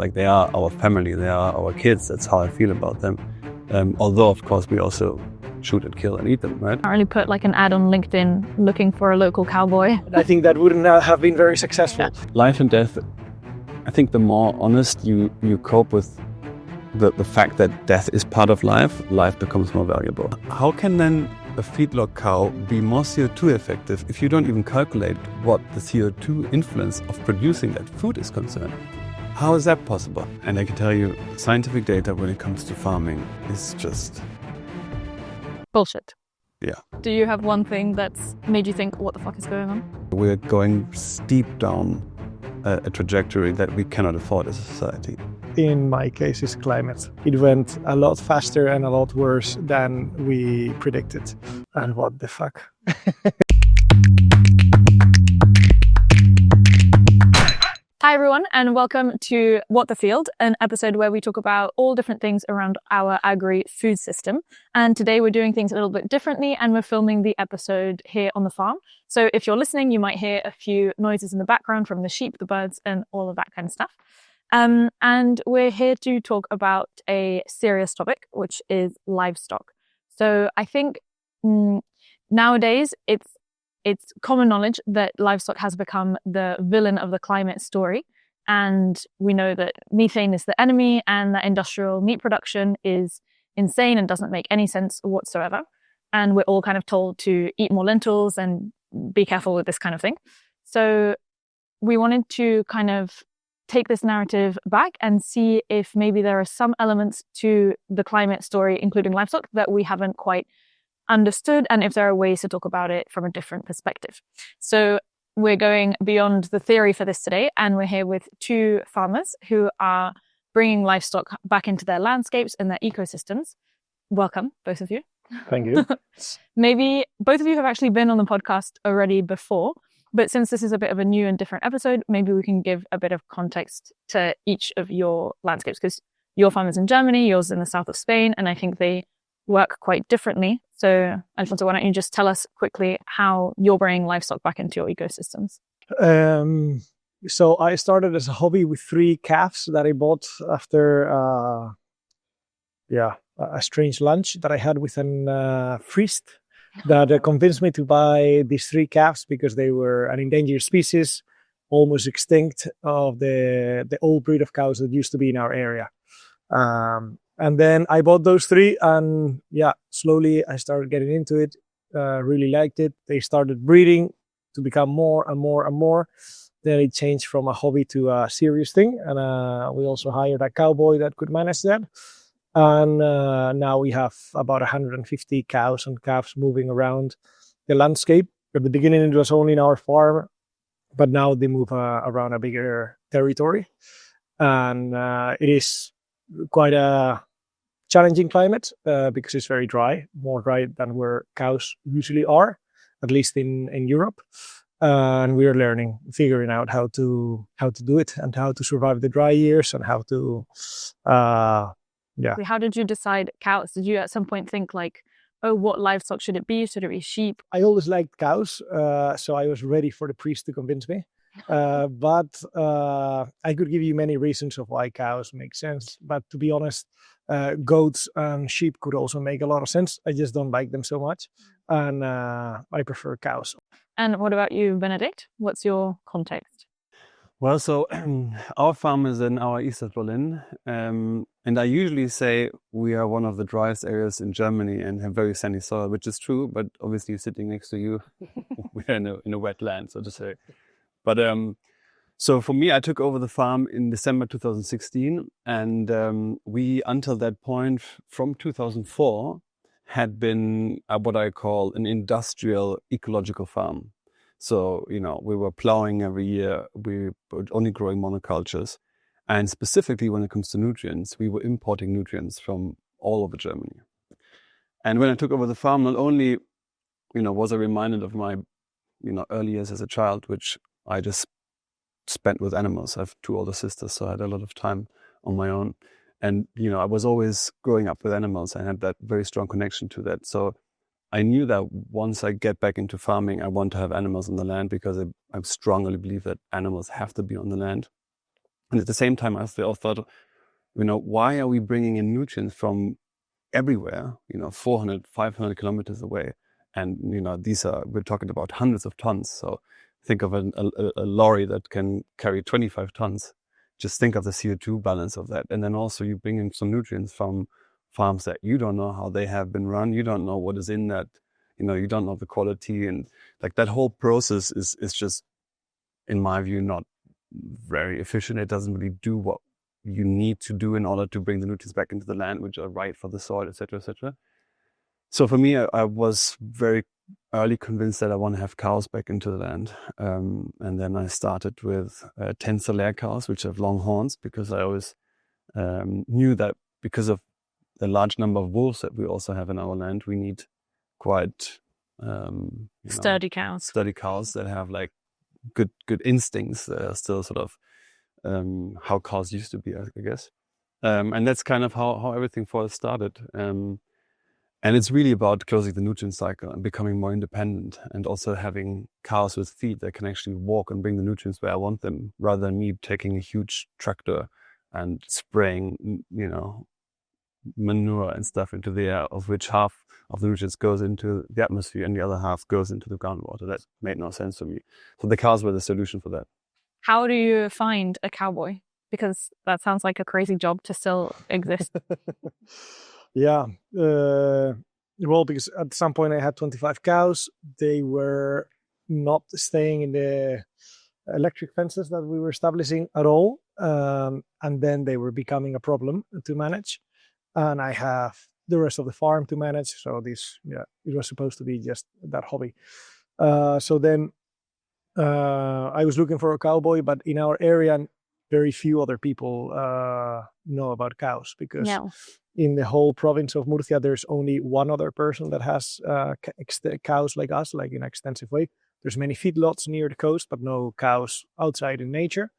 like they are our family, they are our kids. That's how I feel about them. Although, of course, we also shoot and kill and eat them, right? I really put like an ad on LinkedIn looking for a local cowboy. I think that wouldn't have been very successful. Yeah. Life and death, I think the more honest you cope with the fact that death is part of life, life becomes more valuable. How can then a feedlot cow be more CO2 effective if you don't even calculate what the CO2 influence of producing that food is concerned? How is that possible? And I can tell you, scientific data when it comes to farming is just Bullshit. Yeah. Do you have one thing that's made you think, what the fuck is going on? We're going steep down a trajectory that we cannot afford as a society. In my case, it's climate. It went a lot faster and a lot worse than we predicted. And what the fuck? Hi everyone, and welcome to What the Field, an episode where we talk about all different things around our agri-food system. And today we're doing things a little bit differently, and we're filming the episode here on the farm. So if you're listening, you might hear a few noises in the background from the sheep, the birds, and all of that kind of stuff. And we're here to talk about a serious topic, which is livestock. So I think nowadays it's common knowledge that livestock has become the villain of the climate story. And we know that methane is the enemy and that industrial meat production is insane and doesn't make any sense whatsoever. And we're all kind of told to eat more lentils and be careful with this kind of thing. So we wanted to kind of take this narrative back and see if maybe there are some elements to the climate story, including livestock, that we haven't quite understood, and if there are ways to talk about it from a different perspective. So we're going beyond the theory for this today, and we're here with two farmers who are bringing livestock back into their landscapes and their ecosystems. Welcome, both of you. Thank you. Maybe both of you have actually been on the podcast already before, but since this is a bit of a new and different episode, maybe we can give a bit of context to each of your landscapes, because your farm is in Germany, yours in the south of Spain, and I think they work quite differently. So, Alfonso, why don't you just tell us quickly how you're bringing livestock back into your ecosystems? So I started as a hobby with 3 calves that I bought after a strange lunch that I had with a priest that convinced me to buy these 3 calves because they were an endangered species, almost extinct, of the old breed of cows that used to be in our area. And then I bought those 3 and slowly I started getting into it, really liked it. They started breeding to become more and more and more. Then it changed from a hobby to a serious thing. And we also hired a cowboy that could manage that. And now we have about 150 cows and calves moving around the landscape. At the beginning, it was only in our farm, but now they move around a bigger territory. And it is quite a challenging climate because it's very dry, more dry than where cows usually are, at least in Europe. And we are figuring out how to do it and how to survive the dry years and how to, How did you decide cows? Did you at some point think like, oh, what livestock should it be? Should it be sheep? I always liked cows, so I was ready for the priest to convince me. But I could give you many reasons of why cows make sense. But to be honest, goats and sheep could also make a lot of sense. I just don't like them so much. And I prefer cows. And what about you, Benedikt? What's your context? Well, so our farm is in our east of Berlin. And I usually say we are one of the driest areas in Germany and have very sandy soil, which is true. But obviously sitting next to you, we're in a wetland, so to say. But so for me, I took over the farm in December 2016. And we, until that point, from 2004, had been what I call an industrial ecological farm. So, we were plowing every year. We were only growing monocultures. And specifically when it comes to nutrients, we were importing nutrients from all over Germany. And when I took over the farm, not only, was I reminded of my, early years as a child, which I just spent with animals. I have 2 older sisters, so I had a lot of time on my own. And, I was always growing up with animals. I had that very strong connection to that. So I knew that once I get back into farming, I want to have animals on the land because I strongly believe that animals have to be on the land. And at the same time, I still thought, why are we bringing in nutrients from everywhere, 400, 500 kilometers away? And, we're talking about hundreds of tons. So think of a lorry that can carry 25 tons. Just think of the CO2 balance of that. And then also you bring in some nutrients from farms that you don't know how they have been run. You don't know what is in that, you don't know the quality. And like that whole process is just, in my view, not very efficient. It doesn't really do what you need to do in order to bring the nutrients back into the land, which are right for the soil, etc., etc. So for me, I was very early convinced that I want to have cows back into the land. And then I started with 10 Solaire cows, which have long horns, because I always knew that because of the large number of wolves that we also have in our land, we need quite sturdy cows. Sturdy cows that have like good instincts. Still sort of how cows used to be, I guess. And that's kind of how everything for us started. And it's really about closing the nutrient cycle and becoming more independent, and also having cows with feet that can actually walk and bring the nutrients where I want them, rather than me taking a huge tractor and spraying, manure and stuff into the air, of which half of the nutrients goes into the atmosphere and the other half goes into the groundwater. That made no sense to me. So the cows were the solution for that. How do you find a cowboy? Because that sounds like a crazy job to still exist. Yeah. Well, because at some point I had 25 cows. They were not staying in the electric fences that we were establishing at all. And then they were becoming a problem to manage. And I have the rest of the farm to manage. So it was supposed to be just that hobby. So then I was looking for a cowboy, but in our area, very few other people know about cows, because in the whole province of Murcia, there's only one other person that has cows like us, like in an extensive way. There's many feedlots near the coast, but no cows outside in nature.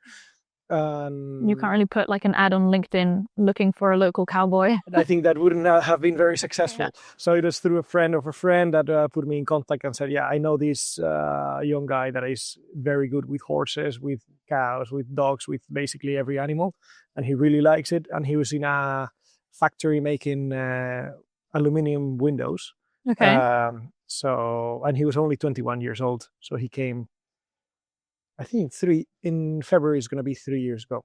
You can't really put like an ad on LinkedIn looking for a local cowboy. And I think that wouldn't have been very successful. Yeah. So it was through a friend of a friend that put me in contact and said, yeah, I know this young guy that is very good with horses, with cows, with dogs, with basically every animal. And he really likes it. And he was in a factory making aluminium windows. Okay. And he was only 21 years old. So he came, I think in February is going to be 3 years ago.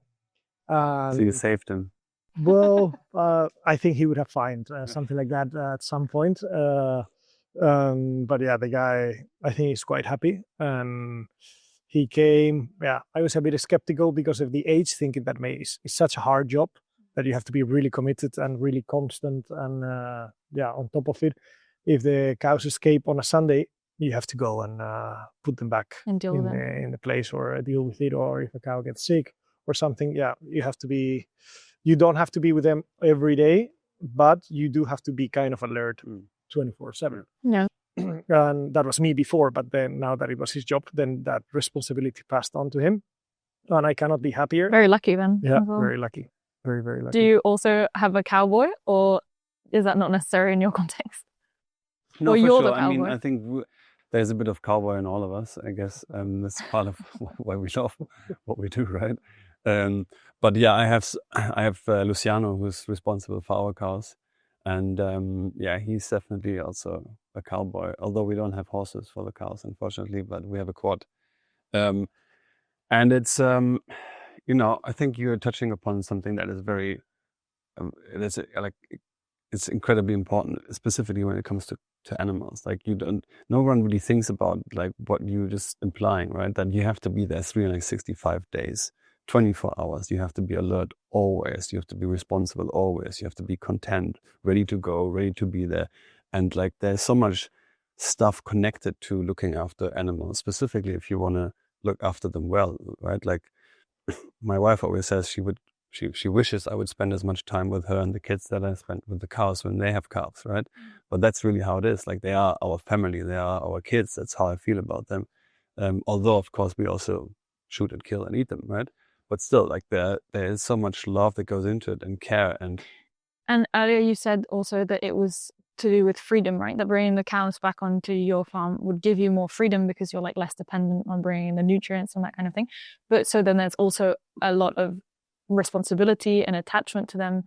So you saved him. Well, I think he would have found something like that at some point. But yeah, the guy, I think he's quite happy. And he came, I was a bit skeptical because of the age, thinking that it's such a hard job that you have to be really committed and really constant and on top of it. If the cows escape on a Sunday, you have to go and put them back and deal with in the place, or deal with it, or if a cow gets sick or something, you have to be. You don't have to be with them every day, but you do have to be kind of alert 24/7. No. And that was me before, but then now that it was his job, then that responsibility passed on to him, and I cannot be happier. Very lucky then. Yeah, very lucky. Very, very lucky. Do you also have a cowboy, or is that not necessary in your context? No, or for you're sure. the cowboy? I mean, I think there's a bit of cowboy in all of us, I guess. That's part of why we love what we do, right? But yeah, I have Luciano, who's responsible for our cows, and he's definitely also a cowboy. Although we don't have horses for the cows, unfortunately, but we have a quad, and it's I think you're touching upon something that is very, it's incredibly important, specifically when it comes to animals. Like no one really thinks about like what you're just implying, right? That you have to be there 365 days, 24 hours. You have to be alert always. You have to be responsible always. You have to be content, ready to go, ready to be there. And like there's so much stuff connected to looking after animals, specifically if you want to look after them well, right? Like my wife always says she wishes I would spend as much time with her and the kids that I spent with the cows when they have calves, right? But that's really how it is. Like they are our family, they are our kids. That's how I feel about them. Although of course we also shoot and kill and eat them, right? But still, like there is so much love that goes into it and care. And earlier you said also that it was to do with freedom, right? That bringing the cows back onto your farm would give you more freedom because you're like less dependent on bringing the nutrients and that kind of thing. But so then there's also a lot of responsibility and attachment to them.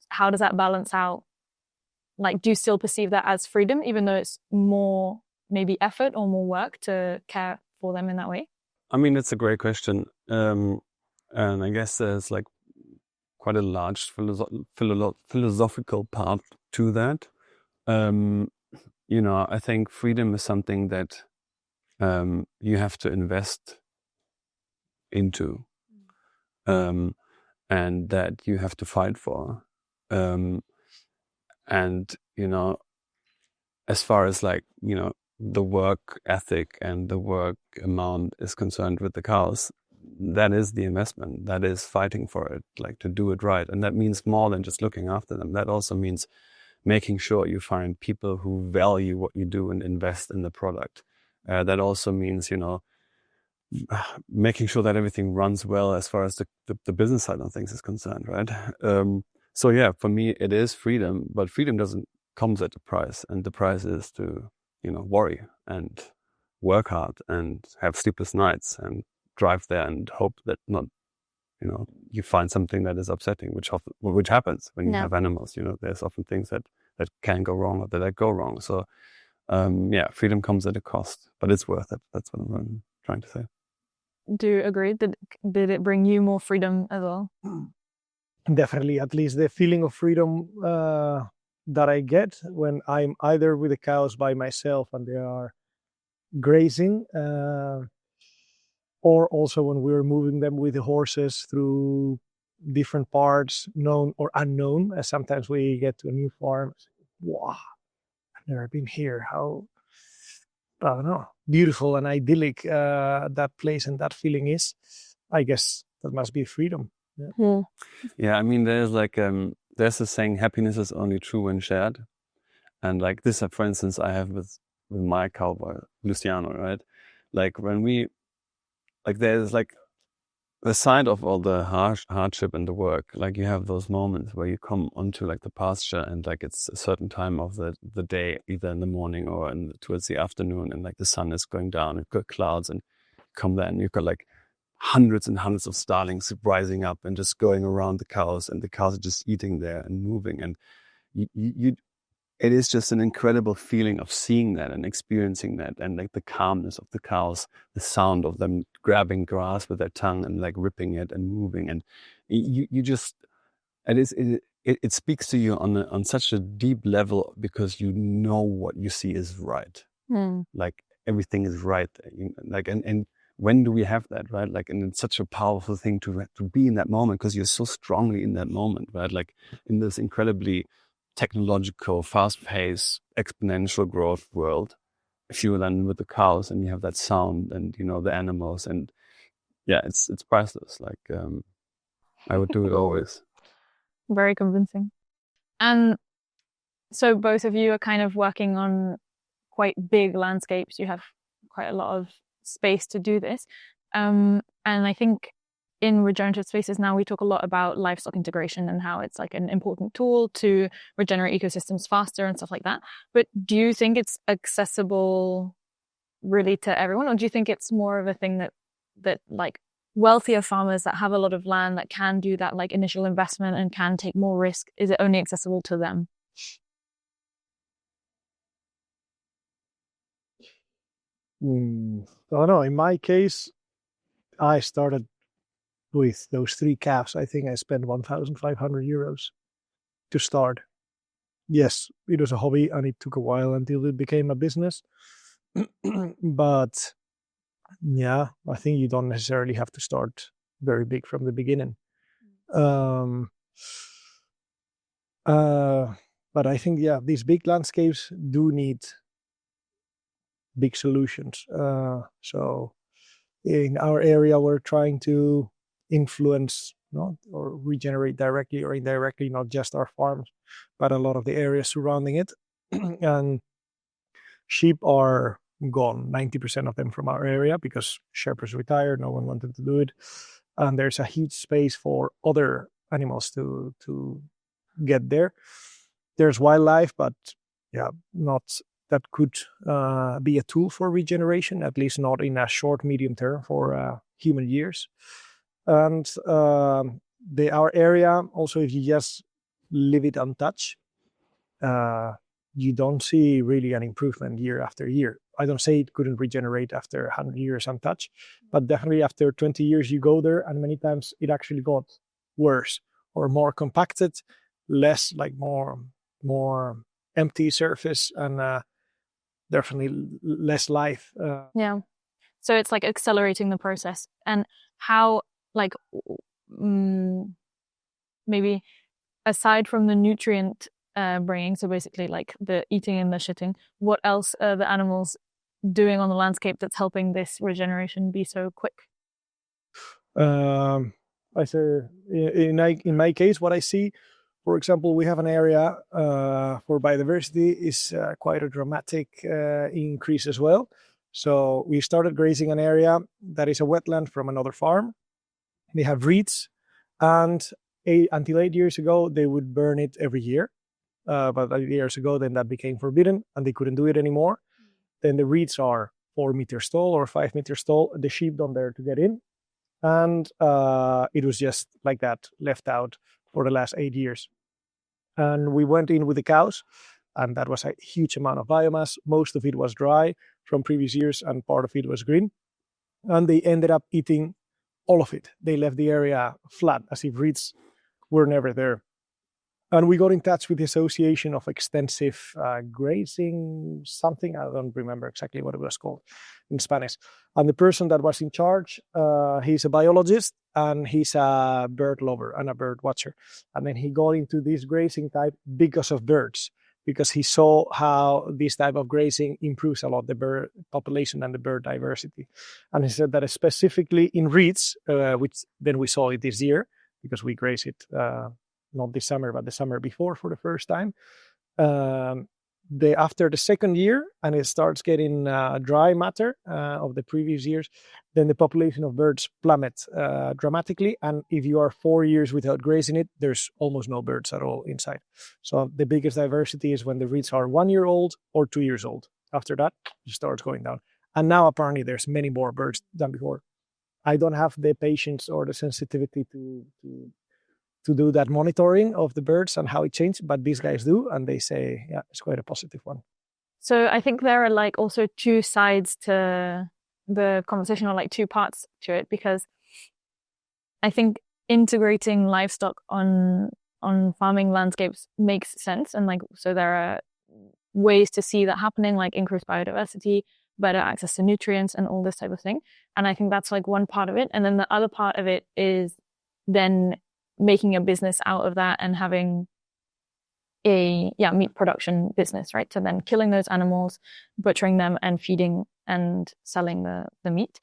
How does that balance out? Like, do you still perceive that as freedom, even though it's more maybe effort or more work to care for them in that way? I mean, it's a great question. And I guess there's like quite a large philosophical part to that. You know, I think freedom is something that you have to invest into, and that you have to fight for. And, you know, as far as like, you know, the work ethic and the work amount is concerned with the cows, that is the investment. That is fighting for it, like to do it right. And that means more than just looking after them. That also means making sure you find people who value what you do and invest in the product. That also means, you know, making sure that everything runs well as far as the business side of things is concerned, right? So yeah, for me, it is freedom, but freedom comes at a price, and the price is to, you know, worry and work hard and have sleepless nights and drive there and hope that not, you know, you find something that is upsetting, which happens when you have animals. You know, there's often things that can go wrong or that go wrong. So yeah, freedom comes at a cost, but it's worth it. That's what I'm trying to say. Do you agree? Did it bring you more freedom as well? Definitely, at least the feeling of freedom that I get when I'm either with the cows by myself and they are grazing, or also when we're moving them with the horses through different parts, known or unknown. As sometimes we get to a new farm, wow, I've never been here. How, I don't know, beautiful and idyllic that place and that feeling is. I guess that must be freedom. Yeah. Yeah, I mean, there's like there's a saying, happiness is only true when shared. And like this, for instance, I have with my cowboy, Luciano, right? Like when there's like the side of all the hardship and the work, like you have those moments where you come onto like the pasture and like it's a certain time of the day, either in the morning or towards the afternoon, and like the sun is going down, you've got clouds, and come there and you've got like hundreds and hundreds of starlings rising up and just going around the cows, and the cows are just eating there and moving, and it is just an incredible feeling of seeing that and experiencing that, and like the calmness of the cows, the sound of them grabbing grass with their tongue and like ripping it and moving, and you just, it speaks to you on such a deep level, because you know what you see is right, like everything is right, like and when do we have that, right? Like, and it's such a powerful thing to be in that moment, because you're so strongly in that moment, right? Like in this incredibly technological, fast-paced, exponential growth world, if you were then with the cows and you have that sound and, you know, the animals, and yeah, it's priceless. Like I would do it always. Very convincing. And so both of you are kind of working on quite big landscapes. You have quite a lot of space to do this. And I think in regenerative spaces now we talk a lot about livestock integration and how it's like an important tool to regenerate ecosystems faster and stuff like that. But do you think it's accessible really to everyone, or do you think it's more of a thing that like wealthier farmers that have a lot of land that can do that like initial investment and can take more risk, is it only accessible to them? I don't know. In my case, I started with those 3 calves. I think I spent 1,500 euros to start. Yes, it was a hobby and it took a while until it became a business. But yeah, I think you don't necessarily have to start very big from the beginning. But I think, yeah, these big landscapes do need big solutions. So in our area, we're trying to influence or regenerate directly or indirectly, not just our farms, but a lot of the areas surrounding it. And sheep are gone, 90% of them from our area, because shepherds retired, no one wanted to do it. And there's a huge space for other animals to get there. There's wildlife, but yeah, not that could be a tool for regeneration, at least not in a short, medium term for human years. And our area, also, if you just leave it untouched, you don't see really an improvement year after year. I don't say it couldn't regenerate after 100 years untouched, but definitely after 20 years you go there, and many times it actually got worse or more compacted, less, like more empty surface, and definitely less life. Yeah. So it's like accelerating the process. And how, like, maybe aside from the nutrient bringing, so basically like the eating and the shitting, what else are the animals doing on the landscape that's helping this regeneration be so quick? I say in my case, what I see, for example, we have an area for biodiversity is quite a dramatic increase as well. So we started grazing an area that is a wetland from another farm. They have reeds, and until 8 years ago, they would burn it every year. But 8 years ago, then that became forbidden, and they couldn't do it anymore. Then the reeds are 4 meters tall or 5 meters tall. The sheep don't dare to get in. And it was just like that, left out for the last 8 years. And we went in with the cows, and that was a huge amount of biomass. Most of it was dry from previous years, and part of it was green. And they ended up eating all of it. They left the area flat, as if reeds were never there. And we got in touch with the Association of Extensive Grazing, something, I don't remember exactly what it was called in Spanish. And the person that was in charge, he's a biologist, and he's a bird lover and a bird watcher. And then he got into this grazing type because of birds, because he saw how this type of grazing improves a lot the bird population and the bird diversity. And he said that specifically in reeds, which then we saw it this year, because we graze it not this summer, but the summer before for the first time. After the second year, and it starts getting dry matter of the previous years, then the population of birds plummet dramatically. And if you are 4 years without grazing it, there's almost no birds at all inside. So the biggest diversity is when the reeds are 1 year old or 2 years old. After that, it starts going down. And now apparently there's many more birds than before. I don't have the patience or the sensitivity to do that monitoring of the birds and how it changed, but these guys do, and they say, yeah, it's quite a positive one. So I think there are like also two sides to the conversation, or like two parts to it, because I think integrating livestock on farming landscapes makes sense, and like so there are ways to see that happening, like increased biodiversity, better access to nutrients, and all this type of thing. And I think that's like one part of it, and then the other part of it is then making a business out of that and having a meat production business, right? So then killing those animals, butchering them, and feeding and selling the meat.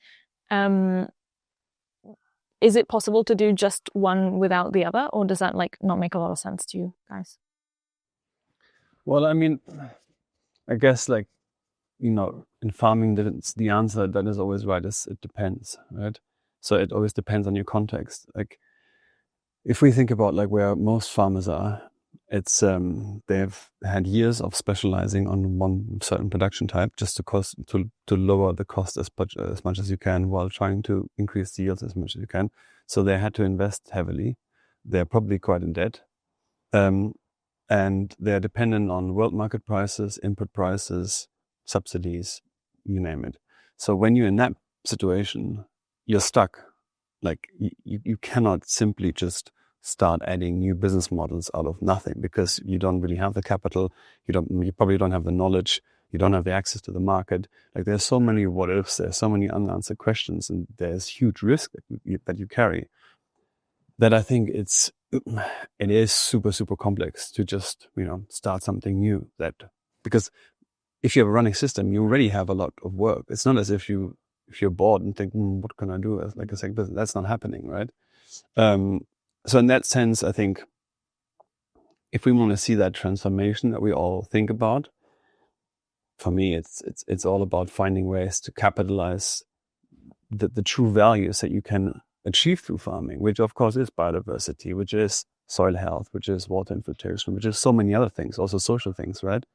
Is it possible to do just one without the other, or does that like not make a lot of sense to you guys? Well, I mean, I guess like, you know, in farming, the answer that is always right is it depends, right? So it always depends on your context. Like, if we think about like where most farmers are, it's they've had years of specializing on one certain production type just to lower the cost as much as you can while trying to increase the yields as much as you can. So they had to invest heavily. They're probably quite in debt, and they're dependent on world market prices, input prices, subsidies, you name it. So when you're in that situation, you're stuck. Like you cannot simply just start adding new business models out of nothing, because you don't really have the capital. You probably don't have the knowledge. You don't have the access to the market. Like there's so many what ifs. There's so many unanswered questions, and there's huge risk that you carry. That I think it is super, super complex to just, you know, start something new. Because if you have a running system, you already have a lot of work. It's not as if you're bored and think, what can I do as like a second business? That's not happening, right? So in that sense, I think if we want to see that transformation that we all think about, for me, it's all about finding ways to capitalize the true values that you can achieve through farming, which of course is biodiversity, which is soil health, which is water infiltration, which is so many other things, also social things, right?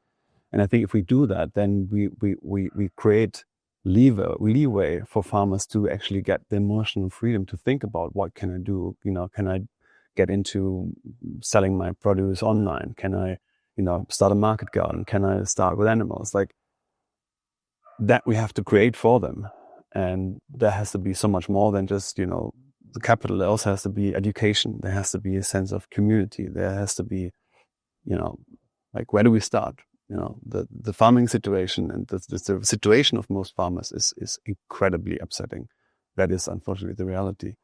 And I think if we do that, then we create leeway for farmers to actually get the emotional freedom to think about what can I do, you know, can I get into selling my produce online? Can I, start a market garden? Can I start with animals? Like that we have to create for them. And there has to be so much more than just, the capital. There also has to be education. There has to be a sense of community. There has to be, like, where do we start? The farming situation and the situation of most farmers is incredibly upsetting. That is unfortunately the reality.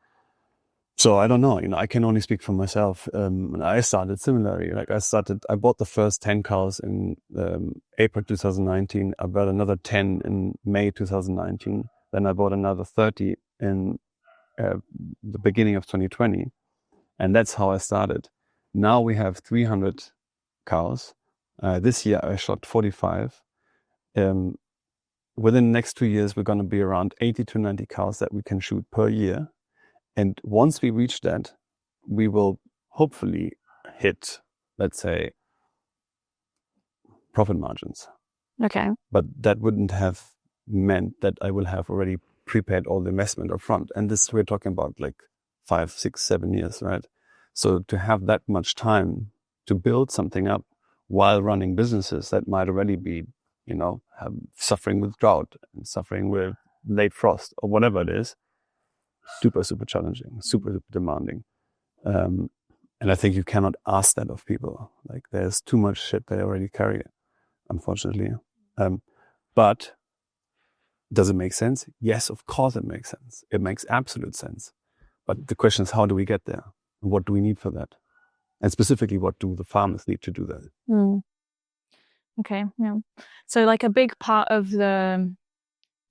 So I don't know, I can only speak for myself. And I started similarly. Like I bought the first 10 cows in April 2019. I bought another 10 in May 2019. Then I bought another 30 in the beginning of 2020. And that's how I started. Now we have 300 cows. This year I shot 45. Within the next 2 years, we're going to be around 80 to 90 cows that we can shoot per year. And once we reach that, we will hopefully hit, let's say, profit margins. Okay. But that wouldn't have meant that I will have already prepaid all the investment up front. And this, we're talking about like 5, 6, 7 years, right? So to have that much time to build something up while running businesses that might already be, suffering with drought and suffering with late frost or whatever it is, super, super challenging, super, super demanding. And I think you cannot ask that of people. Like there's too much shit they already carry, unfortunately. But does it make sense? Yes, of course it makes sense. It makes absolute sense. But the question is, how do we get there? What do we need for that? And specifically, what do the farmers need to do that? Okay, yeah. So like a big part of the,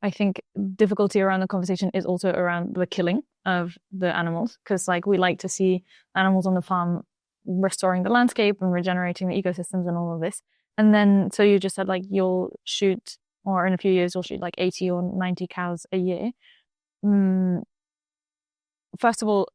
I think, difficulty around the conversation is also around the killing of the animals, because like we like to see animals on the farm restoring the landscape and regenerating the ecosystems and all of this. And then, so you just said like you'll shoot, or in a few years you'll shoot like 80 or 90 cows a year. First of all,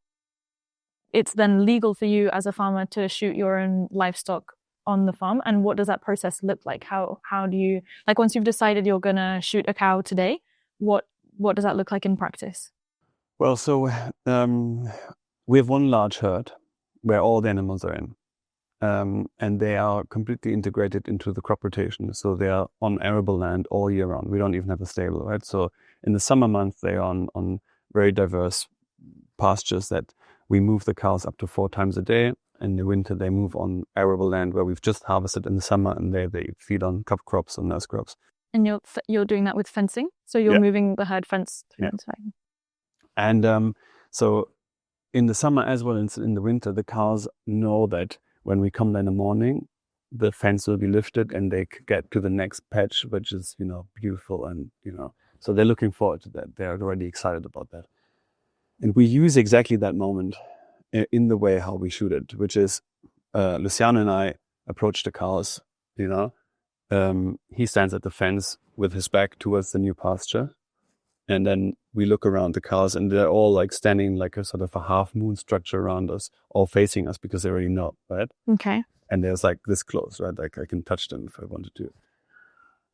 it's then legal for you as a farmer to shoot your own livestock on the farm. And what does that process look like? How do you, like once you've decided you're going to shoot a cow today, what does that look like in practice? Well, so we have one large herd where all the animals are in. And they are completely integrated into the crop rotation. So they are on arable land all year round. We don't even have a stable, right? So in the summer months, they are on very diverse pastures that we move the cows up to 4 times a day. In the winter, they move on arable land where we've just harvested in the summer, and they feed on cover crops and nurse crops. And you're doing that with fencing? So you're moving the herd fence through the side. And so in the summer as well as in the winter, the cows know that when we come there in the morning, the fence will be lifted and they get to the next patch, which is, beautiful. And, so they're looking forward to that. They're already excited about that. And we use exactly that moment in the way how we shoot it, which is Luciano and I approach the cows, he stands at the fence with his back towards the new pasture. And then we look around the cows and they're all like standing like a sort of a half moon structure around us, all facing us because they already know, right? Okay. And there's like this close, right? Like I can touch them if I wanted to.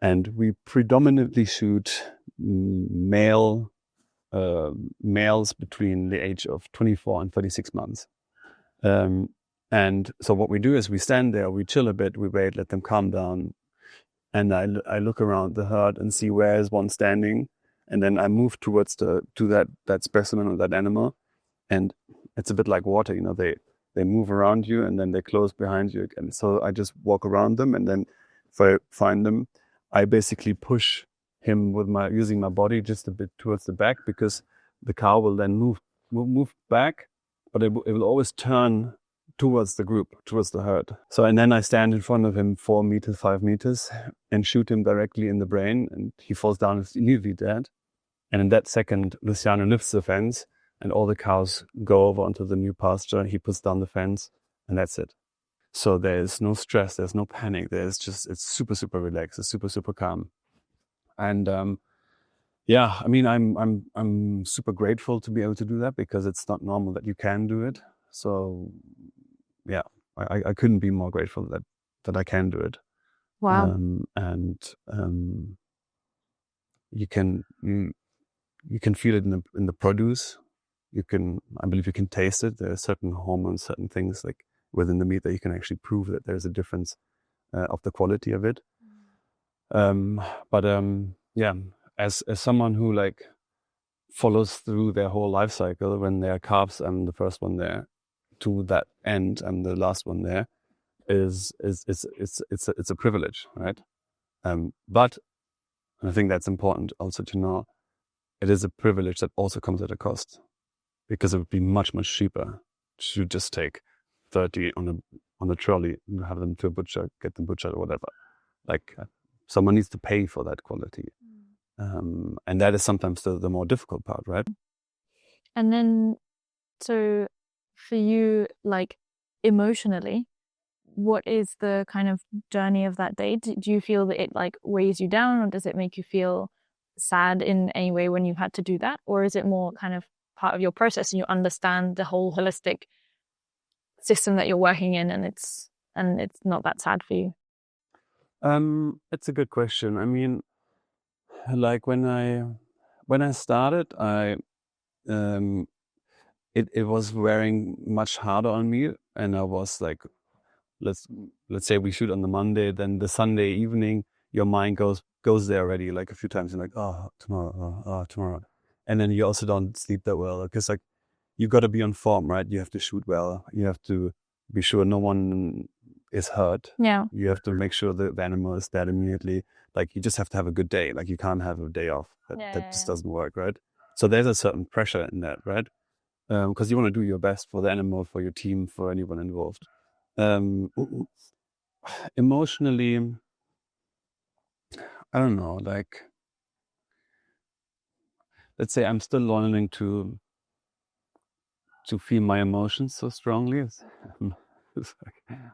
And we predominantly shoot males between the age of 24 and 36 months. And so what we do is we stand there, we chill a bit, we wait, let them calm down. And I look around the herd and see where is one standing. And then I move towards to that specimen or that animal. And it's a bit like water, they move around you and then they close behind you. And so I just walk around them. And then if I find them, I basically push him with using my body just a bit towards the back, because the cow will then move back, but it will always turn towards the group, towards the herd. So, and then I stand in front of him 4 meters, 5 meters and shoot him directly in the brain, and he falls down, is immediately dead. And in that second, Luciano lifts the fence and all the cows go over onto the new pasture. He puts down the fence and that's it. So there's no stress, there's no panic. It's super, super relaxed. It's super, super calm. And I'm super grateful to be able to do that, because it's not normal that you can do it. So yeah, I couldn't be more grateful that I can do it. Wow. You can feel it in the produce. I believe you can taste it. There are certain hormones, certain things like within the meat that you can actually prove that there's a difference of the quality of it. Yeah, as someone who like follows through their whole life cycle, when there are calves, I'm the first one there. To that end, I'm the last one there. It's a privilege, right? But I think that's important also to know. It is a privilege that also comes at a cost, because it would be much cheaper to just take 30 on a trolley and have them to a butcher, get them butchered or whatever. Like someone needs to pay for that quality. And that is sometimes the more difficult part, right? And then, so for you, like emotionally, what is the kind of journey of that day? Do you feel that it like weighs you down, or does it make you feel sad in any way when you've had to do that? Or is it more kind of part of your process and you understand the whole holistic system that you're working in, and it's not that sad for you? It's a good question. I mean, like when I started, it was wearing much harder on me, and I was like, let's say we shoot on the Monday, then the Sunday evening, your mind goes there already like a few times. You're like, oh, tomorrow. And then you also don't sleep that well, because like you got to be on form, right? You have to shoot well. You have to be sure no one is hurt. Yeah. You have to make sure the animal is dead immediately. Like you just have to have a good day. Like you can't have a day off. That just doesn't work, right? So there's a certain pressure in that, right? Because you want to do your best for the animal, for your team, for anyone involved. Emotionally, I don't know, like, let's say I'm still learning to feel my emotions so strongly.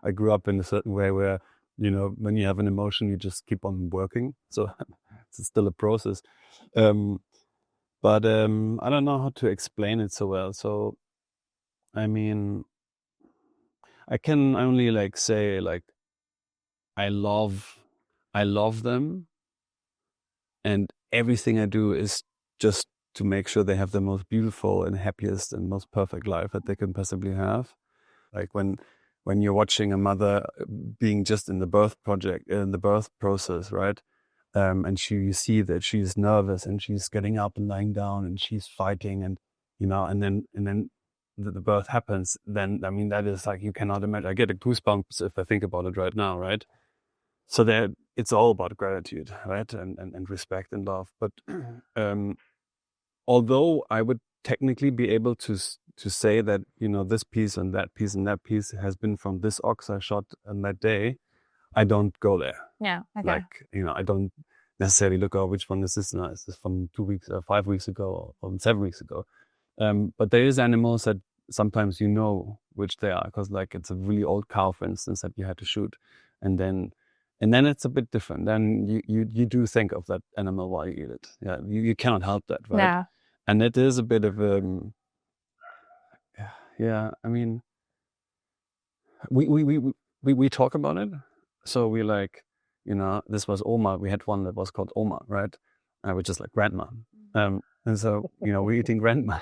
I grew up in a certain way where, when you have an emotion, you just keep on working. So it's still a process. But I don't know how to explain it so well. So, I mean, I can only like say like, I love them, and everything I do is just to make sure they have the most beautiful and happiest and most perfect life that they can possibly have. Like when you're watching a mother being just in the birth process, right? And you see that she's nervous and she's getting up and lying down and she's fighting, and and then the birth happens. Then I mean, that is like, you cannot imagine. I get a goosebumps if I think about it right now, right? So it's all about gratitude, right? And respect and love. But although I would technically be able to say that, this piece and that piece and that piece has been from this ox I shot on that day, I don't go there. Yeah. Okay. Like, I don't necessarily look, oh, which one is this now? Is this from 2 weeks or 5 weeks ago or 7 weeks ago? But there is animals that sometimes which they are, because like it's a really old cow, for instance, that you had to shoot. And then it's a bit different. Then you do think of that animal while you eat it. Yeah, you cannot help that, right? Yeah. And it is a bit of yeah. I mean, we talk about it. So we like, this was Oma. We had one that was called Oma, right? Which is like grandma. And so we're eating grandma.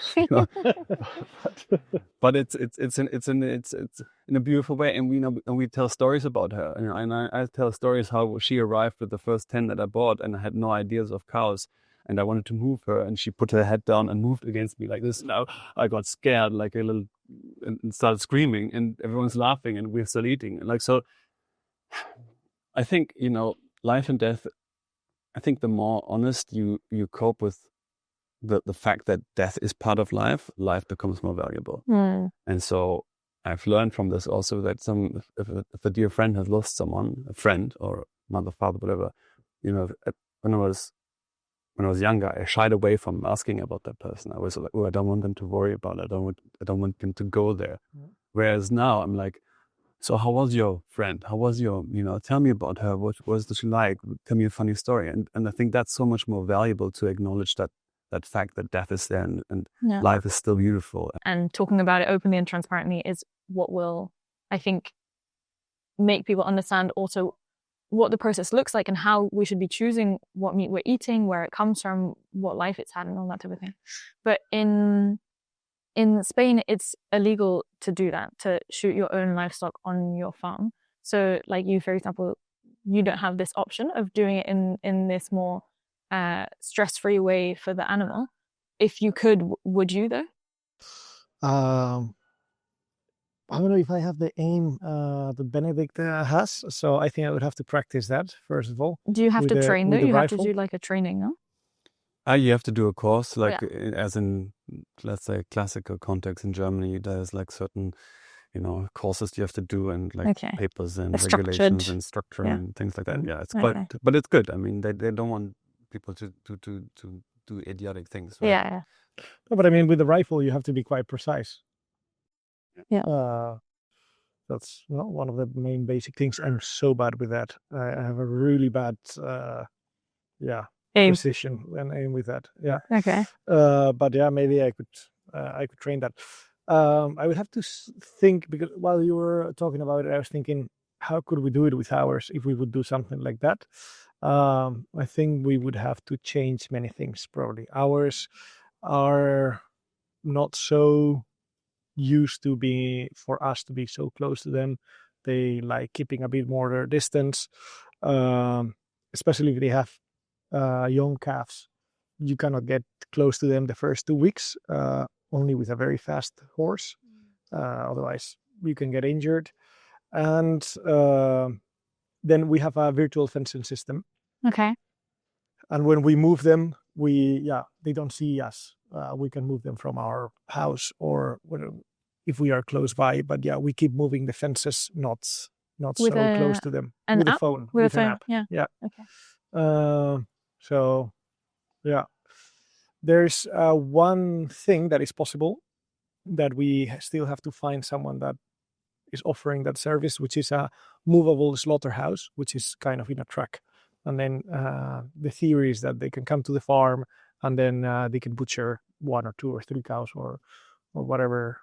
But it's in a beautiful way, and we tell stories about her. And I tell stories how she arrived with the first 10 that I bought, and I had no ideas of cows, and I wanted to move her, and she put her head down and moved against me like this. Now I got scared like a little and started screaming, and everyone's laughing, and we're still eating. And like, so I think life and death. I think the more honest you cope with the fact that death is part of life becomes more valuable. And so I've learned from this also that if a dear friend has lost someone, a friend or mother, father, whatever, when I was younger, I shied away from asking about that person. I was like, oh, I don't want them to worry about it. I don't want them to go there. Whereas now I'm like, so how was your friend? How was your, tell me about her. What was she like? Tell me a funny story. And I think that's so much more valuable to acknowledge that fact that death is there and life is still beautiful. And talking about it openly and transparently is what will, I think, make people understand also what the process looks like and how we should be choosing what meat we're eating, where it comes from, what life it's had, and all that type of thing. But in in Spain, it's illegal to do that, to shoot your own livestock on your farm. So like you, for example, you don't have this option of doing it in this more stress-free way for the animal. If you could, would you though? I don't know if I have the aim that Benedikt has, so I think I would have to practice that first of all. Do you have to train though? You have to do like a training, no? You have to do a course, like as in, let's say, classical context in Germany. There's like certain, courses you have to do, and like papers and regulations and structure and things like that. Yeah, it's quite, but it's good. I mean, they don't want people to do idiotic things. Right? Yeah. No, but I mean, with the rifle, you have to be quite precise. Yeah. That's one of the main basic things. I'm so bad with that. I have a really bad, aim. Precision and aim with that. Yeah. Okay. But yeah, maybe I could train that. I would have to think, because while you were talking about it, I was thinking, how could we do it with ours if we would do something like that? I think we would have to change many things probably. Ours are not so used to be for us to be so close to them. They like keeping a bit more their distance, especially if they have young calves. You cannot get close to them the first 2 weeks, only with a very fast horse. Otherwise, you can get injured. And then we have a virtual fencing system. Okay. And when we move them, they don't see us. We can move them from our house or if we are close by. But yeah, we keep moving the fences, not so close to them. With a phone. With an an app. Yeah. Okay. So, yeah, there's one thing that is possible that we still have to find someone that is offering that service, which is a movable slaughterhouse, which is kind of in a truck. And then the theory is that they can come to the farm and then they can butcher 1 or 2 or 3 cows or whatever.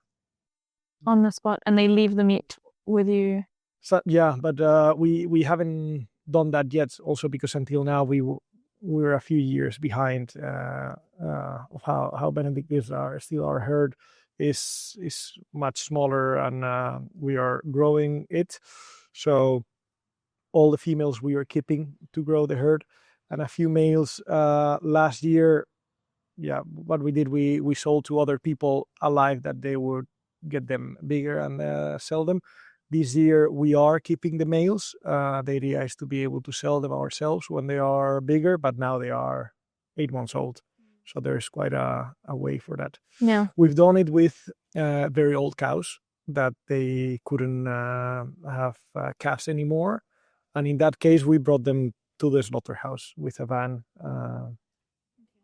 On the spot, and they leave the meat with you. So, yeah, but we haven't done that yet. Also because until now we're a few years behind of how Benedikt Bösel still our herd is much smaller, and we are growing it. So all the females we are keeping to grow the herd, and a few males last year. Yeah, what we did, we sold to other people alive that they would get them bigger and sell them. This year we are keeping the males. The idea is to be able to sell them ourselves when they are bigger, but now they are 8 months old. So there's quite a way for that. Yeah. We've done it with very old cows that they couldn't have calves anymore. And in that case, we brought them to the slaughterhouse with a van.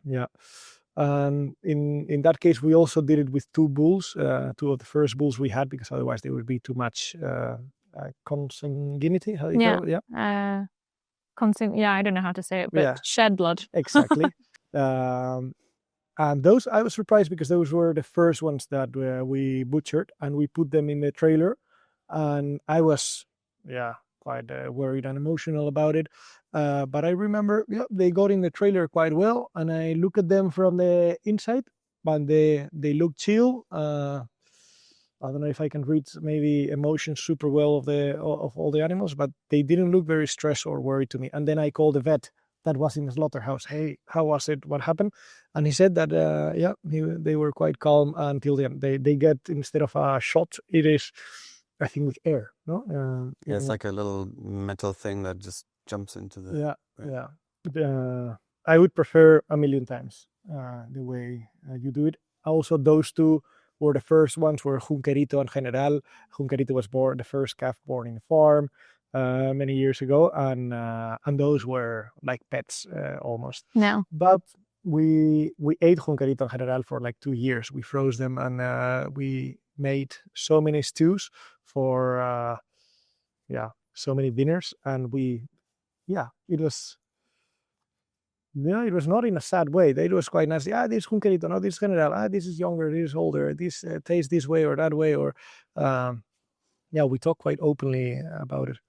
Yeah. And in that case, we also did it with 2 bulls, 2 of the first bulls we had, because otherwise there would be too much consanguinity. How do you call it? Yeah. I don't know how to say it, but shed blood. Exactly. And those, I was surprised because those were the first ones that we butchered, and we put them in the trailer. And I was, quite worried and emotional about it. But I remember, they got in the trailer quite well, and I look at them from the inside, but they look chill. I don't know if I can read maybe emotions super well of all the animals, but they didn't look very stressed or worried to me. And then I called the vet that was in the slaughterhouse. Hey, how was it? What happened? And he said that they were quite calm until the end. They get, instead of a shot, it is, I think, with air. No, it's like a little metal thing that just jumps into the. I would prefer a million times the way you do it. Also, those 2 were the first ones, were Junquerito and General. Junquerito was the first calf born in the farm many years ago, and those were like pets almost. No, but we ate Junquerito and General for like 2 years. We froze them, and we made so many stews for so many dinners, and it was not in a sad way. It was quite nice. This is Junquerito, no, this is General. This is younger, this is older, this tastes this way or that way, or we talk quite openly about it.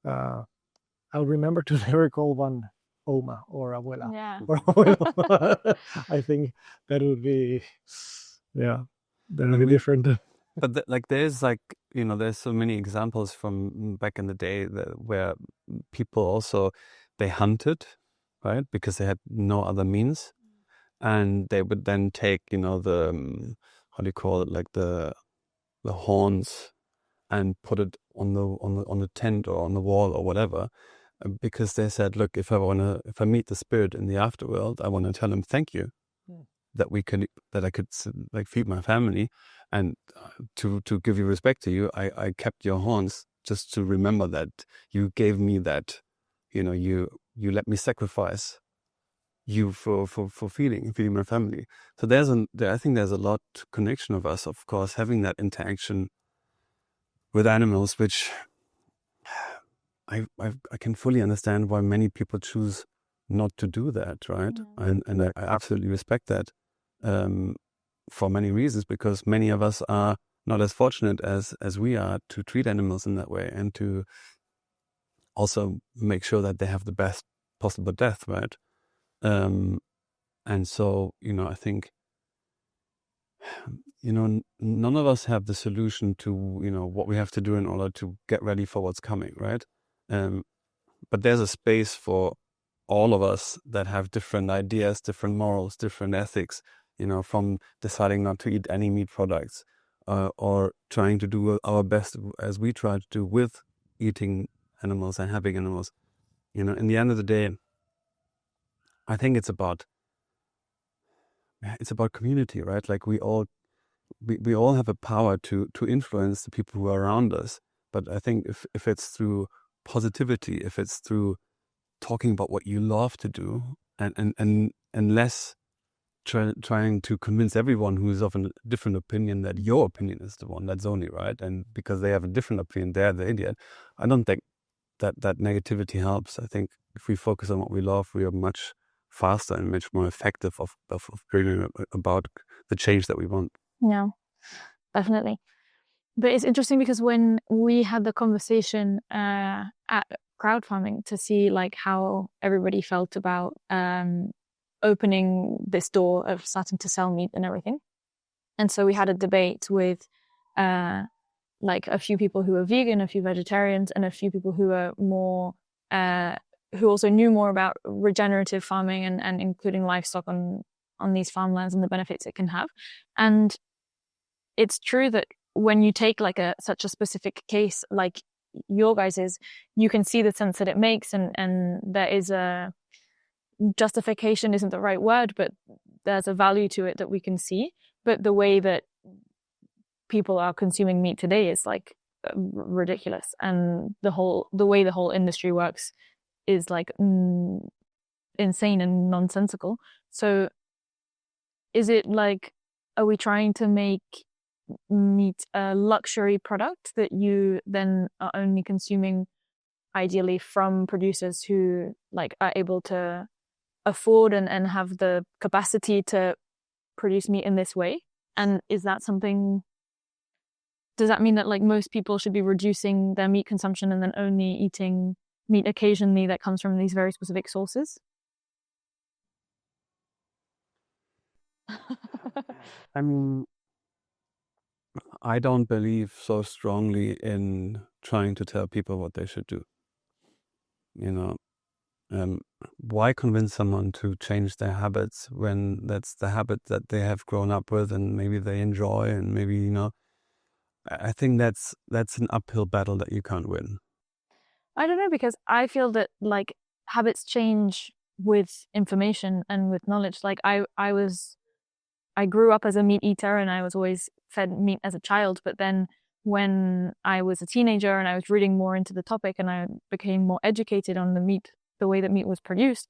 I'll remember to never call one Oma or Abuela. Yeah. Or Abuelo. I think that would be, They're different. But there's there's so many examples from back in the day where people also, they hunted, right? Because they had no other means. And they would then take, the, how do you call it? Like the horns and put it on the tent or on the wall or whatever. Because they said, look, if I meet the spirit in the afterworld, I want to tell him thank you. That I could like feed my family, and to give you respect to you, I kept your horns just to remember that you gave me that, you let me sacrifice you for feeding my family. So I think there's a lot connection of us, of course, having that interaction with animals, which I can fully understand why many people choose not to do that, right? And I absolutely respect that. For many reasons, because many of us are not as fortunate as we are to treat animals in that way, and to also make sure that they have the best possible death, right? And so, I think, none of us have the solution to, what we have to do in order to get ready for what's coming, right? But there's a space for all of us that have different ideas, different morals, different ethics, from deciding not to eat any meat products, or trying to do our best as we try to do with eating animals and having animals. In the end of the day, I think it's about community, right? Like we all have a power to influence the people who are around us. But I think if it's through positivity, if it's through talking about what you love to do, and less trying to convince everyone who is of a different opinion that your opinion is the one that's only right, and because they have a different opinion, they're the idiot. I don't think that negativity helps. I think if we focus on what we love, we are much faster and much more effective of bringing about the change that we want. Yeah, definitely. But it's interesting because when we had the conversation at crowd farming to see like how everybody felt about opening this door of starting to sell meat and everything. And so we had a debate with like a few people who are vegan, a few vegetarians, and a few people who are more, who also knew more about regenerative farming and including livestock on these farmlands and the benefits it can have. And it's true that when you take like such a specific case like your guys's, you can see the sense that it makes, and there is a justification isn't the right word, but there's a value to it that we can see. But the way that people are consuming meat today is like ridiculous, and the way the whole industry works is like insane and nonsensical. So is it like, are we trying to make meat a luxury product that you then are only consuming ideally from producers who like are able to afford and have the capacity to produce meat in this way? And is that something, does that mean that like most people should be reducing their meat consumption and then only eating meat occasionally that comes from these very specific sources? I mean, I don't believe so strongly in trying to tell people what they should do. Why convince someone to change their habits when that's the habit that they have grown up with and maybe they enjoy, and maybe, I think that's an uphill battle that you can't win. I don't know, because I feel that like habits change with information and with knowledge. Like I grew up as a meat eater and I was always fed meat as a child, but then when I was a teenager and I was reading more into the topic and I became more educated on the way that meat was produced,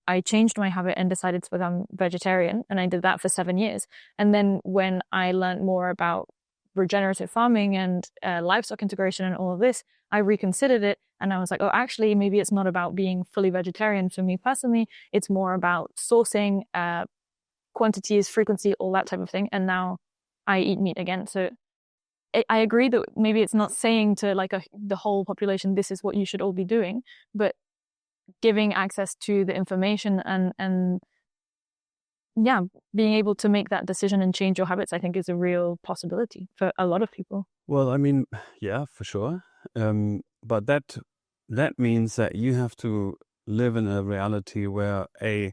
I changed my habit and decided to become vegetarian, and I did that for 7 years. And then when I learned more about regenerative farming and livestock integration and all of this, I reconsidered it, and I was like, oh, actually, maybe it's not about being fully vegetarian for me personally. It's more about sourcing, quantities, frequency, all that type of thing. And now I eat meat again. So I agree that maybe it's not saying to like the whole population, this is what you should all be doing, but giving access to the information and being able to make that decision and change your habits, I think, is a real possibility for a lot of people. Well, I mean, yeah, for sure. But that means that you have to live in a reality where A,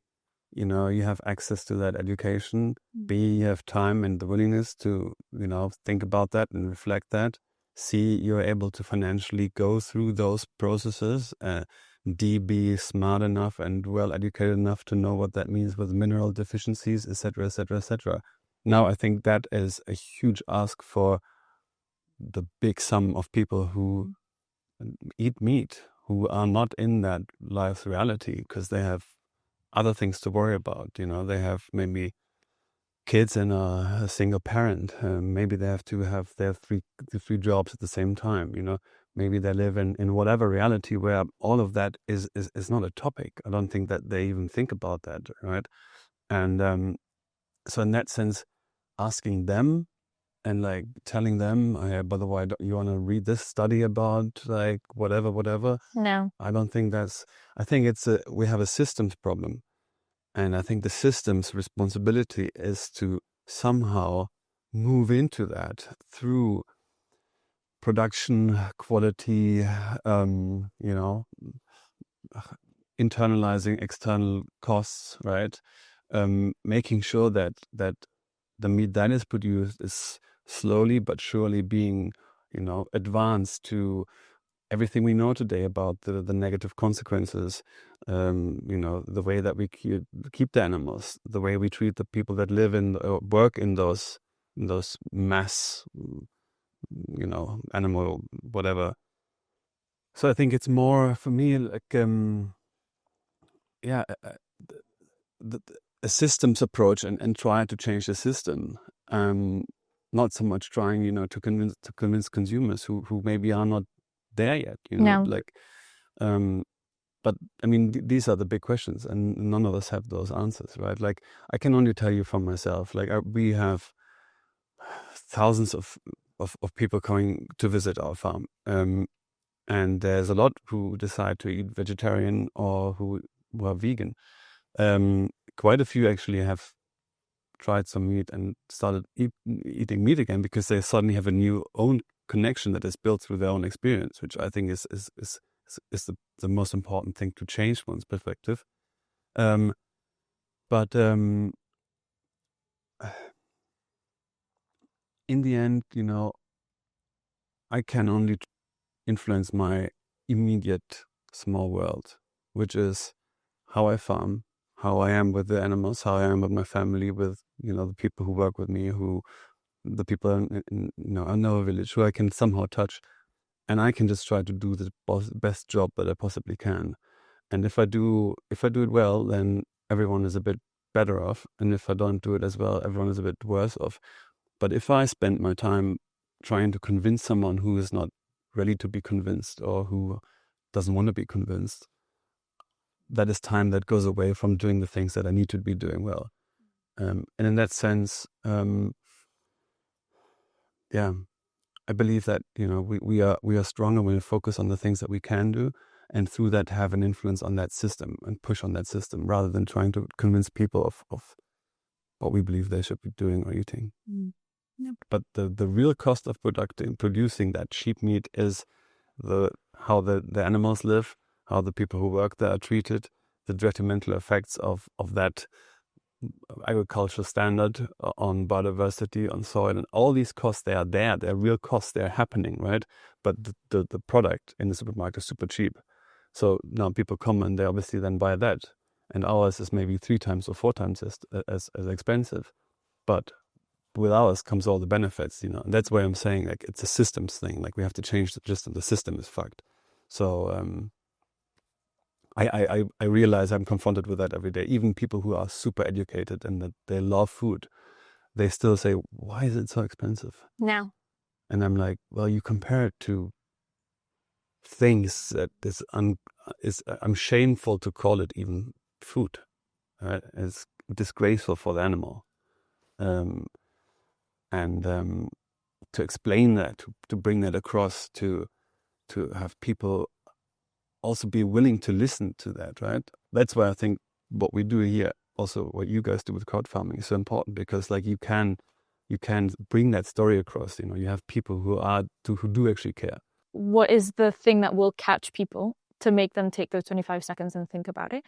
you have access to that education. B, you have time and the willingness to, think about that and reflect that. C, you're able to financially go through those processes. D, be smart enough and well educated enough to know what that means with mineral deficiencies, etc., etc., etc. Now, I think that is a huge ask for the big sum of people who eat meat, who are not in that life's reality because they have other things to worry about. They have maybe kids and a single parent. Maybe they have three jobs at the same time. Maybe they live in whatever reality where all of that is not a topic. I don't think that they even think about that, right? And so in that sense, asking them and like telling them, by the way, you want to read this study about like whatever? No. I don't think I think we have a systems problem. And I think the system's responsibility is to somehow move into that through production, quality, internalizing external costs, right? Making sure that the meat that is produced is slowly but surely being, advanced to everything we know today about the negative consequences, the way that we keep the animals, the way we treat the people that live in work in those mass, animal whatever. So I think it's more for me like a systems approach and try to change the system. Not so much trying, to convince consumers who maybe are not there yet, No. But I mean, these are the big questions, and none of us have those answers, right? Like, I can only tell you from myself. Like, we have thousands of people coming to visit our farm, and there's a lot who decide to eat vegetarian or who are vegan. Quite a few actually have tried some meat and started eating meat again because they suddenly have a new own connection that is built through their own experience, which I think is the most important thing to change one's perspective. But in the end, I can only influence my immediate small world, which is how I farm, how I am with the animals, how I am with my family, with the people who work with me, the people in our village who I can somehow touch, and I can just try to do the best job that I possibly can. And if I do it well, then everyone is a bit better off, and if I don't do it as well, everyone is a bit worse off. But if I spend my time trying to convince someone who is not ready to be convinced or who doesn't want to be convinced, that is time that goes away from doing the things that I need to be doing well. And in that sense, I believe that we are stronger when we focus on the things that we can do, and through that have an influence on that system and push on that system, rather than trying to convince people of what we believe they should be doing or eating. Yep. But the real cost of producing that cheap meat is how the animals live, how the people who work there are treated, the detrimental effects of that agricultural standard on biodiversity, on soil, and all these costs, they are there. They're real costs. They're happening, right? But the product in the supermarket is super cheap. So now people come and they obviously then buy that. And ours is maybe 3 times or 4 times as expensive. But with ours comes all the benefits, And that's why I'm saying like it's a systems thing. Like we have to change the system. The system is fucked. So I realize I'm confronted with that every day. Even people who are super educated and that they love food, they still say, why is it so expensive? No. And I'm like, well, you compare it to things that I'm shameful to call it even food. Right? It's disgraceful for the animal. And to explain that, to bring that across, to have people also be willing to listen to that, right? That's why I think what we do here also what you guys do with crowd farming is so important, because like you can bring that story across. You know, you have people who do actually care. What is the thing that will catch people to make them take those 25 seconds and think about it?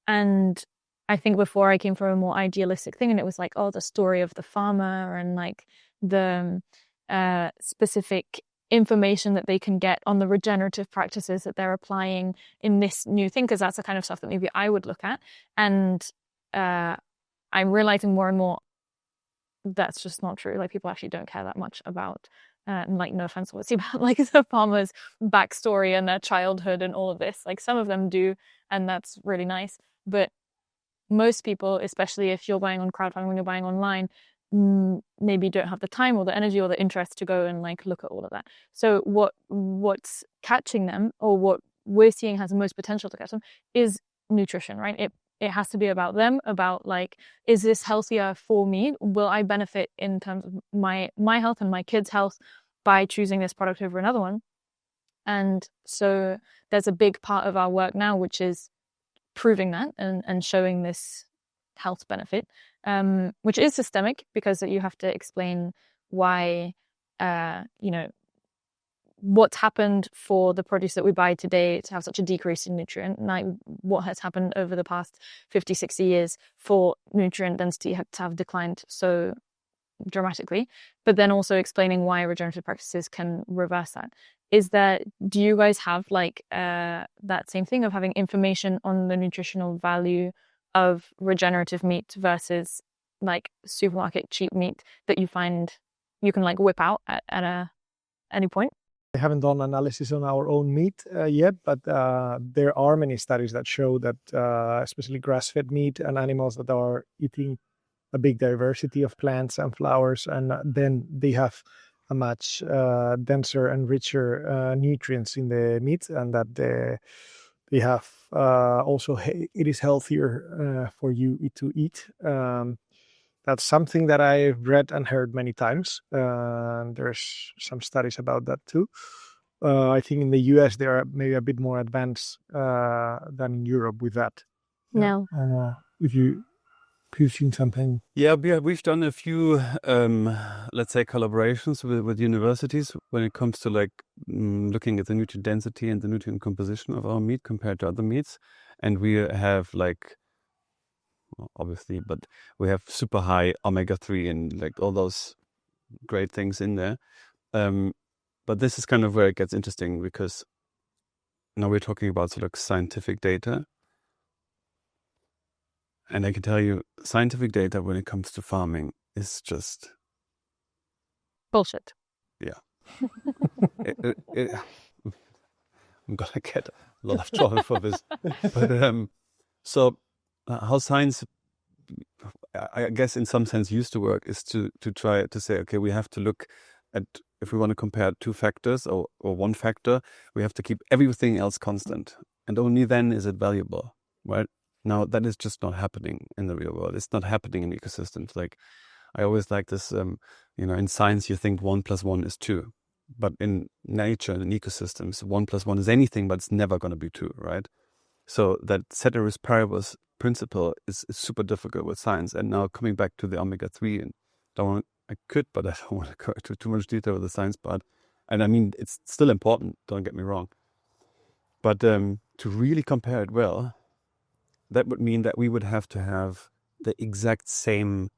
And I think before I came from a more idealistic thing, and it was like, oh, the story of the farmer and like the specific information that they can get on the regenerative practices that they're applying in this new thing, because that's the kind of stuff that maybe I would look at. And I'm realizing more and more that's just not true. Like, people actually don't care that much about, like, no offense, what's about like the farmer's backstory and their childhood and all of this. Like, some of them do, and that's really nice. But most people, especially if you're buying on crowdfunding, when you're buying online, maybe don't have the time or the energy or the interest to go and like look at all of that. So what's catching them, or what we're seeing has the most potential to catch them, is nutrition, right? It has to be about them, about like, is this healthier for me? Will I benefit in terms of my health and my kids' health by choosing this product over another one? And so there's a big part of our work now, which is proving that and showing this health benefit, which is systemic, because you have to explain why, what's happened for the produce that we buy today to have such a decrease in nutrient, like what has happened over the past 50, 60 years for nutrient density to have declined so dramatically, but then also explaining why regenerative practices can reverse that. Do you guys have like that same thing of having information on the nutritional value of regenerative meat versus like supermarket cheap meat that you find you can like whip out at any point? I haven't done analysis on our own meat yet, but there are many studies that show that especially grass-fed meat and animals that are eating a big diversity of plants and flowers, and then they have a much denser and richer nutrients in the meat, and that they have also, it is healthier for you to eat. That's something that I've read and heard many times. There's some studies about that too. I think in the US they are maybe a bit more advanced than in Europe with that. No. If you've seen something. Yeah, we've done a few, let's say, collaborations with universities when it comes to like looking at the nutrient density and the nutrient composition of our meat compared to other meats. And we have like, obviously, but we have super high omega-3 and like all those great things in there. But this is kind of where it gets interesting, because now we're talking about sort of scientific data. And I can tell you, scientific data when it comes to farming is just bullshit. Yeah. I'm going to get a lot of trouble for this. But so how science, I guess in some sense, used to work is to try to say, okay, we have to look at, if we want to compare two factors or one factor, we have to keep everything else constant. And only then is it valuable, right? Now, that is just not happening in the real world. It's not happening in ecosystems. Like, I always like this, in science, you think 1 + 1 is 2. But in nature and in ecosystems, 1 + 1 is anything, but it's never going to be 2, right? So that ceteris paribus principle is super difficult with science. And now coming back to the omega-3, and I could, but I don't want to go into too much detail with the science part. And I mean, it's still important, don't get me wrong. But to really compare it well, that would mean that we would have to have the exact same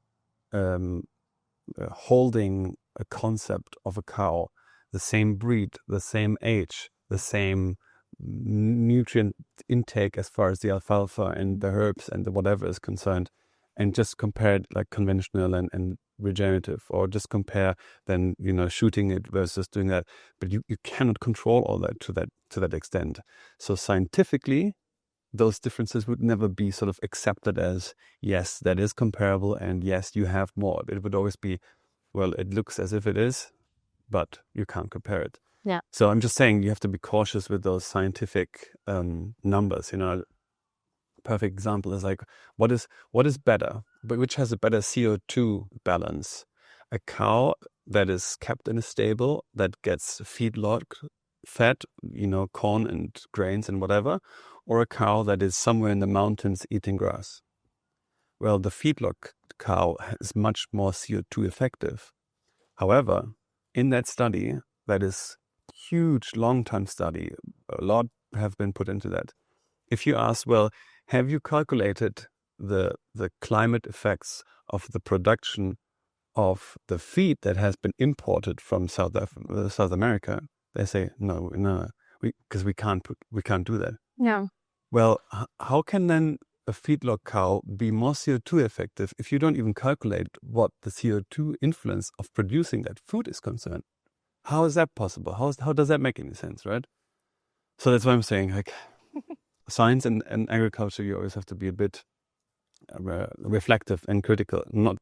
holding a concept of a cow, the same breed, the same age, the same nutrient intake as far as the alfalfa and the herbs and the whatever is concerned, and just compare it like conventional and regenerative, or just compare then, shooting it versus doing that. But you cannot control all that to that extent. So scientifically, those differences would never be sort of accepted as, yes, that is comparable, and yes, you have more. It would always be, well, it looks as if it is, but you can't compare it. Yeah. So I'm just saying you have to be cautious with those scientific numbers. Perfect example is like, what is better, but which has a better CO2 balance? A cow that is kept in a stable that gets feedlot fed, corn and grains and whatever, or a cow that is somewhere in the mountains eating grass? well, the feedlot cow is much more CO2 effective. However, in that study, that is huge long-term study, a lot have been put into that. If you ask, well, have you calculated the climate effects of the production of the feed that has been imported from South America? They say no, because we can't do that. Yeah. Well, how can then a feedlot cow be more CO2 effective if you don't even calculate what the CO2 influence of producing that food is concerned? How is that possible? How does that make any sense, right? So that's why I'm saying, like, science and agriculture, you always have to be a bit reflective and critical. Not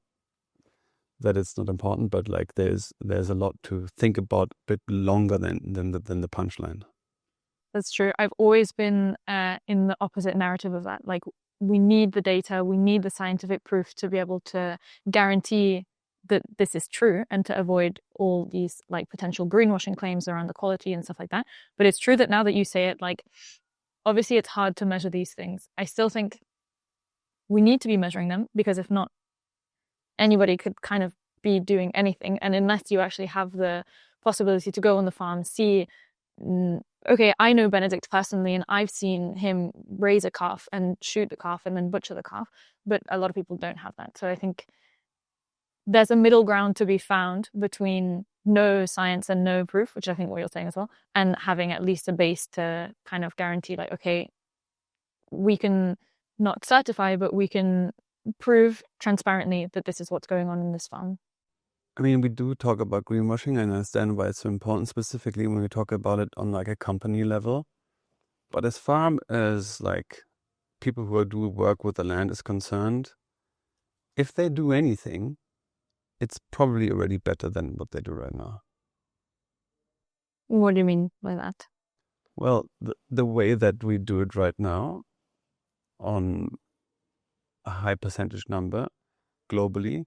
that it's not important, but like there's a lot to think about a bit longer than the punchline. That's true. I've always been in the opposite narrative of that. Like, we need the data, we need the scientific proof to be able to guarantee that this is true and to avoid all these like potential greenwashing claims around the quality and stuff like that. But it's true that now that you say it, like, obviously it's hard to measure these things. I still think we need to be measuring them, because if not, anybody could kind of be doing anything. And unless you actually have the possibility to go on the farm, see, okay, I know Benedikt personally, and I've seen him raise a calf and shoot the calf and then butcher the calf, but a lot of people don't have that. So I think there's a middle ground to be found between no science and no proof, which I think what you're saying as well, and having at least a base to kind of guarantee, like, okay, we can not certify, but we can prove transparently that this is what's going on in this farm. I mean, we do talk about greenwashing. I understand why it's so important, specifically when we talk about it on like a company level. But as far as like people who do work with the land is concerned, if they do anything, it's probably already better than what they do right now. What do you mean by that? Well, the way that we do it right now, on a high percentage number globally,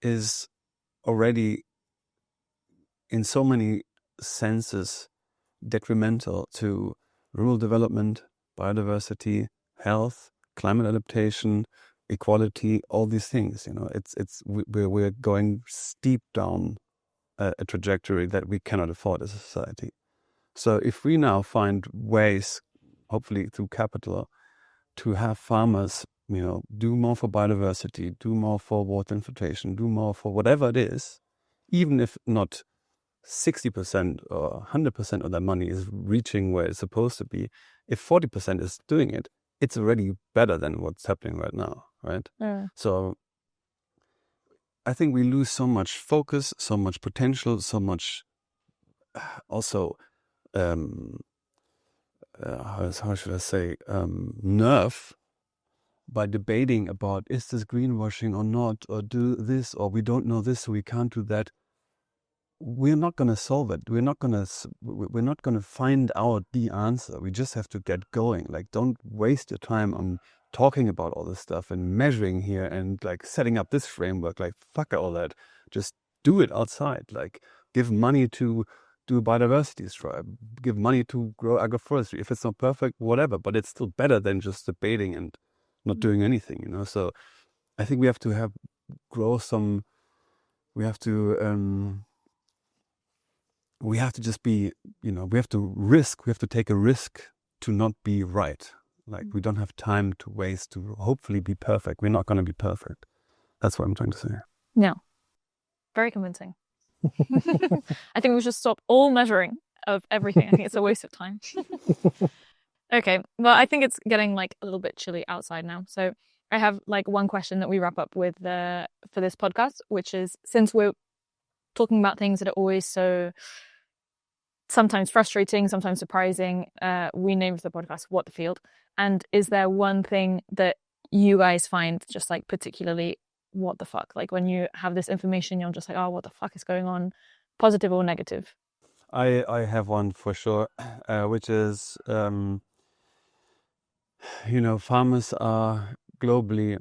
is already in so many senses detrimental to rural development, biodiversity, health, climate adaptation, equality, all these things. You know, we're going steep down a trajectory that we cannot afford as a society. So if we now find ways, hopefully through capital, to have farmers, you know, do more for biodiversity, do more for water infiltration, do more for whatever it is, even if not 60% or 100% of that money is reaching where it's supposed to be, if 40% is doing it, it's already better than what's happening right now, right? Yeah. So I think we lose so much focus, so much potential, so much also, how should I say, nerve by debating about, is this greenwashing or not, or do this, or we don't know this, so we can't do that. We're not going to solve it. We're not going to find out the answer. We just have to get going. Like, don't waste your time on talking about all this stuff and measuring here and like setting up this framework. Like, fuck all that. Just do it outside. Like, give money to do biodiversity stripe, give money to grow agroforestry. If it's not perfect, whatever, but it's still better than just debating and not doing anything, you know? So I think we have to just be, you know, we have to take a risk to not be right. Like, we don't have time to waste to hopefully be perfect. We're not going to be perfect. That's what I'm trying to say. No. Very convincing. I think we should stop all measuring of everything. I think it's a waste of time. Okay, well, I think it's getting like a little bit chilly outside now. So I have like one question that we wrap up with for this podcast, which is, since we're talking about things that are always so sometimes frustrating, sometimes surprising, we named the podcast What the Field. And is there one thing that you guys find just like particularly what the fuck? Like, when you have this information, you're just like, oh, what the fuck is going on? Positive or negative? I have one for sure, which is, you know, farmers are globally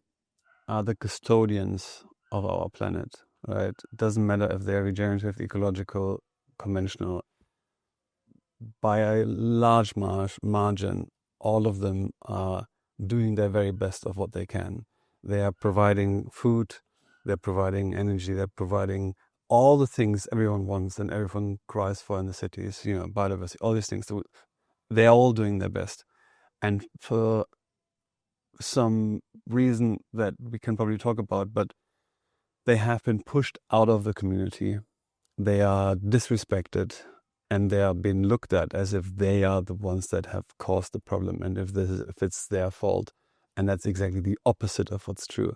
the custodians of our planet, right? It doesn't matter if they're regenerative, ecological, conventional. By a large margin, all of them are doing their very best of what they can. They are providing food, they're providing energy, they're providing all the things everyone wants and everyone cries for in the cities, biodiversity, all these things. They're all doing their best. And for some reason that we can probably talk about, but they have been pushed out of the community. They are disrespected, and they are being looked at as if they are the ones that have caused the problem, and if it's their fault. And that's exactly the opposite of what's true.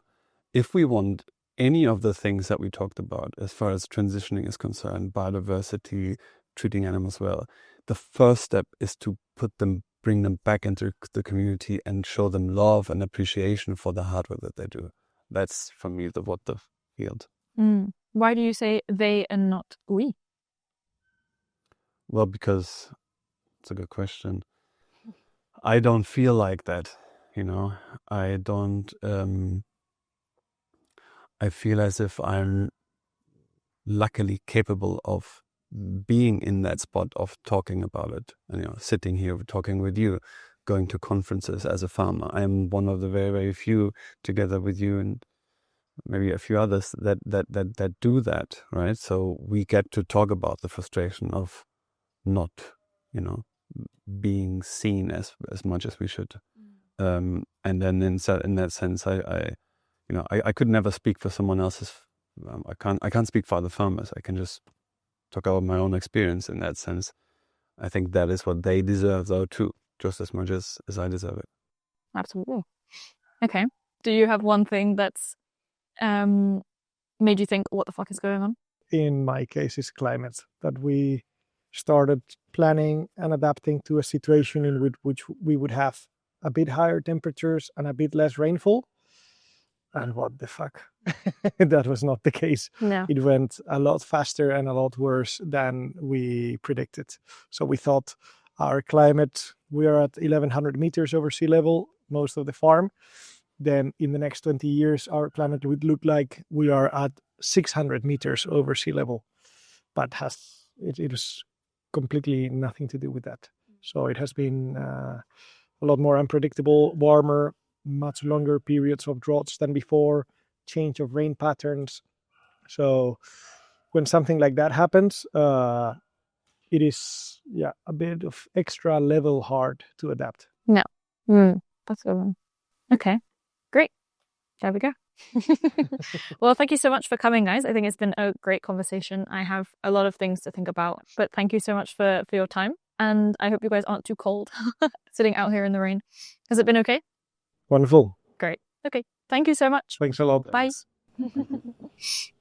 If we want any of the things that we talked about, as far as transitioning is concerned, biodiversity, treating animals well, the first step is to bring them back into the community and show them love and appreciation for the hard work that they do. That's, for me, what the field. Why do you say they and not we? Well, because it's a good question. I don't feel like that, I don't. I feel as if I'm luckily capable of being in that spot of talking about it, and sitting here talking with you, going to conferences as a farmer. I am one of the very, very few, together with you and maybe a few others, that do that, right? So we get to talk about the frustration of not, being seen as much as we should. And then in that sense, I could never speak for someone else's. I can't speak for other farmers. I can just talk about my own experience in that sense. I think that is what they deserve, though, too, just as much as I deserve it. Absolutely. Okay. Do you have one thing that's made you think, what the fuck is going on? In my case, it's climate. That we started planning and adapting to a situation in which we would have a bit higher temperatures and a bit less rainfall. And what the fuck? That was not the case. No. It went a lot faster and a lot worse than we predicted. So we thought our climate, we are at 1100 meters over sea level, most of the farm. Then in the next 20 years, our climate would look like we are at 600 meters over sea level. But it was completely nothing to do with that. So it has been a lot more unpredictable, warmer, much longer periods of droughts than before, change of rain patterns. So when something like that happens, it is a bit of extra level hard to adapt. No. That's a good one. Okay, great. There we go. Well, thank you so much for coming, guys. I think it's been a great conversation. I have a lot of things to think about, but thank you so much for your time. And I hope you guys aren't too cold sitting out here in the rain. Has it been okay? Wonderful. Great. Okay. Thank you so much. Thanks a lot. Bye. Thanks.